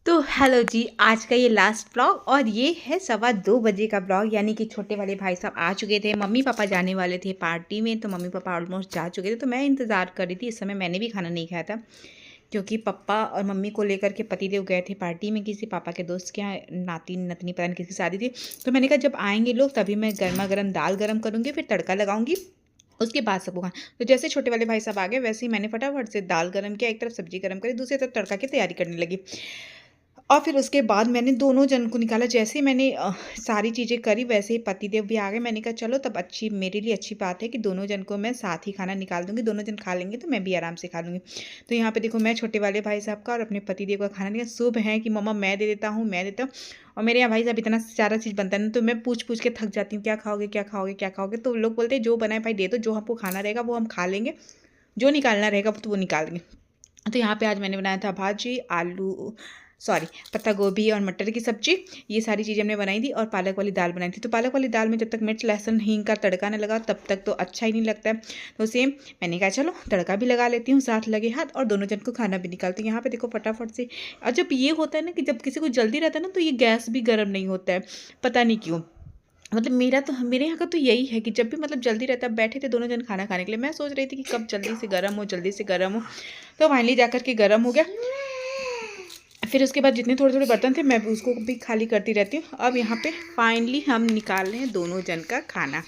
तो हेलो जी, आज का ये लास्ट ब्लॉग और ये है 2:15 का ब्लॉग। यानी कि छोटे वाले भाई साहब आ चुके थे, मम्मी पापा जाने वाले थे पार्टी में, तो मम्मी पापा ऑलमोस्ट जा चुके थे। तो मैं इंतज़ार कर रही थी। इस समय मैंने भी खाना नहीं खाया था क्योंकि पापा और मम्मी को लेकर के पतिदेव गए थे पार्टी में, किसी पापा के दोस्त के यहाँ नाती नतनी पता नहीं किसकी शादी थी। तो मैंने कहा जब आएंगे लोग तभी मैं गर्मा गर्म दाल गर्म करूँगी, फिर तड़का लगाऊंगी, उसके बाद सबको खाना। तो जैसे छोटे वाले भाई साहब आ गए वैसे ही मैंने फटाफट से दाल गर्म किया, एक तरफ सब्जी गर्म करी, दूसरी तरफ तड़का की तैयारी करने लगी। और फिर उसके बाद मैंने दोनों जन को निकाला। जैसे ही मैंने सारी चीज़ें करी वैसे ही पतिदेव भी आ गए। मैंने कहा चलो तब अच्छी, मेरे लिए अच्छी बात है कि दोनों जन को मैं साथ ही खाना निकाल दूंगी, दोनों जन खा लेंगे तो मैं भी आराम से खा लूँगी। तो यहाँ पे देखो मैं छोटे वाले भाई साहब का और अपने पतिदेव का खाना निकाल। शुभ है कि मम्मा मैं दे देता हूँ, मैं देता हूँ। और मेरे यहाँ भाई साहब इतना सारा चीज़ बनता है ना, तो मैं पूछ पूछ के थक जाती हूँ, क्या खाओगे क्या खाओगे क्या खाओगे। तो लोग बोलते हैं जो बनाए भाई दे दो, जो हमको खाना रहेगा वो हम खा लेंगे, जो निकालना रहेगा तो वो निकाल देंगे। तो यहाँ पे आज मैंने बनाया था भाजी, पत्ता गोभी और मटर की सब्जी। ये सारी चीज़ें हमने बनाई थी और पालक वाली दाल बनाई थी। तो पालक वाली दाल में जब तक मिर्च लहसुन हींग का तड़का न लगा तब तक तो अच्छा ही नहीं लगता है। तो सेम मैंने कहा चलो तड़का भी लगा लेती हूँ साथ लगे हाथ, और दोनों जन को खाना भी निकालती हूँ। यहाँ पे देखो फटाफट से। और जब ये होता है ना कि जब किसी को जल्दी रहता है ना, तो ये गैस भी गर्म नहीं होता है, पता नहीं क्यों। मतलब मेरे यहाँ का तो यही है कि जब भी मतलब जल्दी रहता है। बैठे थे दोनों जन खाना खाने के लिए, मैं सोच रही थी कि कब जल्दी से गर्म हो, जल्दी से गर्म हो। तो फाइनली जाकर के गर्म हो गया। फिर उसके बाद जितने थोड़े थोड़े बर्तन थे मैं उसको भी खाली करती रहती हूँ। अब यहाँ पे फाइनली हम निकाल रहे हैं दोनों जन का खाना।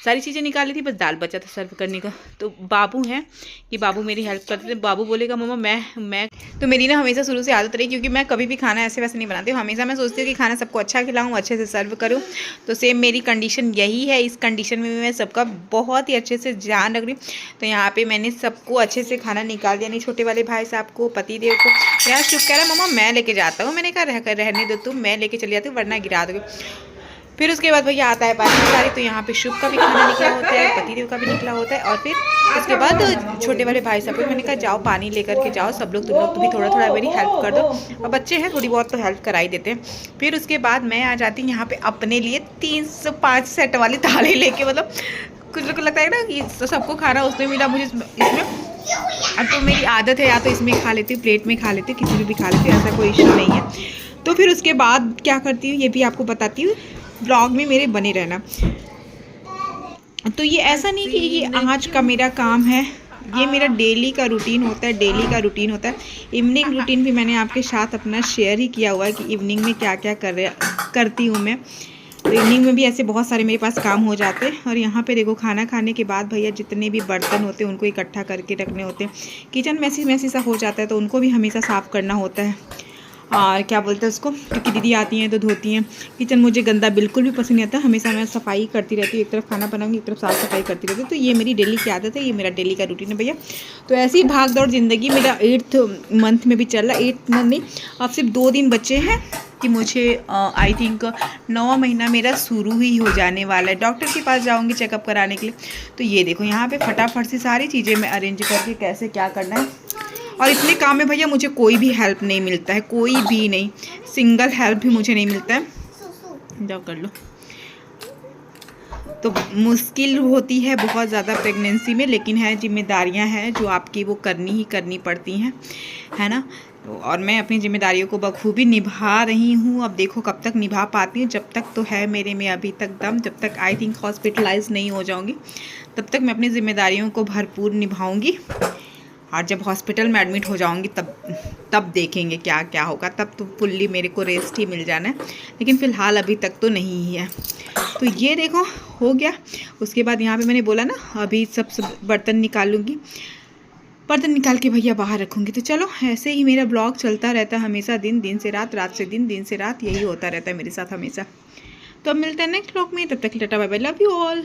सारी चीज़ें निकाली थी, बस दाल बचा था सर्व करने का। तो बाबू हैं कि बाबू मेरी हेल्प करते थे। बाबू बोलेगा मम्मा मैं तो मेरी ना हमेशा शुरू से आदत रही, क्योंकि मैं कभी भी खाना ऐसे वैसे नहीं बनाती हूँ। हमेशा मैं सोचती हूँ कि खाना सबको अच्छा खिलाऊँ, अच्छे से सर्व करूँ। तो सेम मेरी कंडीशन यही है। इस कंडीशन में भी मैं सबका बहुत ही अच्छे से ध्यान रख रही हूँ। तो यहाँ पर मैंने सबको अच्छे से खाना निकाल दिया। नहीं छोटे वाले भाई साहब को, पतिदेव को। यार शुभ कह रहा मम्मा मैं लेके जाता हूँ। मैंने कहा रहने दो तुम, मैं लेके चली जाती हूँ वरना गिरा दोगे। फिर उसके बाद भैया आता है पानी। तो यहाँ पे शुभ का भी खाना निकला होता है, पतिदेव का भी निकला होता है। और फिर उसके बाद छोटे वाले भाई साहब को मैंने कहा जाओ पानी लेकर के जाओ सब लोग, तुम लोग तो भी थोड़ा थोड़ा मेरी हेल्प कर दो। और बच्चे हैं थोड़ी बहुत तो हेल्प करा ही देते हैं। फिर उसके बाद मैं आ जाती हूँ यहाँ पे अपने लिए 305 सेट वाली थाली लेके। मतलब कुछ को लगता है ना कि सबको खाना उसमें मिला, मुझे इसमें। अब तो मेरी आदत है, या तो इसमें खा लेती हूँ, प्लेट में खा लेती हूँ, किसी में भी खा लेती हूँ, ऐसा कोई इशू नहीं है। तो फिर उसके बाद क्या करती हूँ ये भी आपको बताती हूँ, ब्लॉग में मेरे बने रहना। तो ये ऐसा नहीं कि ये आज का मेरा काम है, ये मेरा डेली का रूटीन होता है, डेली का रूटीन होता है। इवनिंग रूटीन भी मैंने आपके साथ अपना शेयर ही किया हुआ है कि इवनिंग में क्या क्या करती हूँ मैं। तो इवनिंग में भी ऐसे बहुत सारे मेरे पास काम हो जाते हैं। और यहाँ पे देखो खाना खाने के बाद भैया जितने भी बर्तन होते हैं उनको इकट्ठा करके रखने होते हैं। किचन मैसी सा हो जाता है तो उनको भी हमेशा साफ़ करना होता है। और क्या बोलते हैं उसको, क्योंकि दीदी आती हैं तो धोती हैं। किचन मुझे गंदा बिल्कुल भी पसंद नहीं आता, हमेशा मैं सफाई करती रहती हूँ। एक तरफ खाना बनाऊंगी, एक तरफ साफ़ सफाई करती रहती हूँ। तो ये मेरी डेली की आदत है, ये मेरा डेली का रूटीन है भैया। तो ऐसी ही भाग दौड़ ज़िंदगी मेरा 8th मंथ में भी चल रहा है। 8th मंथ नहीं, अब सिर्फ 2 दिन बचे हैं कि मुझे आई थिंक 9वां महीना मेरा शुरू ही हो जाने वाला है। डॉक्टर के पास जाऊंगी चेकअप कराने के लिए। तो ये देखो यहाँ पे फटाफट से सारी चीज़ें मैं अरेंज करके कैसे क्या करना है। और इतने काम में भैया मुझे कोई भी हेल्प नहीं मिलता है, कोई भी नहीं, सिंगल हेल्प भी मुझे नहीं मिलता है। जाओ कर लो। तो मुश्किल होती है बहुत ज़्यादा प्रेगनेंसी में, लेकिन है जिम्मेदारियां हैं जो आपकी वो करनी ही करनी पड़ती हैं, है ना। तो और मैं अपनी जिम्मेदारियों को बखूबी निभा रही हूँ। अब देखो कब तक निभा पाती हूँ। जब तक तो है मेरे में अभी तक दम, जब तक आई थिंक हॉस्पिटलाइज नहीं हो जाऊँगी तब तक मैं अपनी जिम्मेदारियों को भरपूर निभाऊँगी। और जब हॉस्पिटल में एडमिट हो जाऊंगी तब देखेंगे क्या क्या होगा। तब तो फुल्ली मेरे को रेस्ट ही मिल जाना है, लेकिन फ़िलहाल अभी तक तो नहीं ही है। तो ये देखो हो गया। उसके बाद यहाँ पे मैंने बोला ना अभी सब बर्तन निकालूंगी, बर्तन निकाल के भैया बाहर रखूँगी। तो चलो ऐसे ही मेरा ब्लॉग चलता रहता है हमेशा, दिन से रात, रात से दिन से रात, यही होता रहता है मेरे साथ हमेशा। तो अब मिलते हैं नेक्स्ट ब्लॉग में, तब तक tata bye bye, love you all.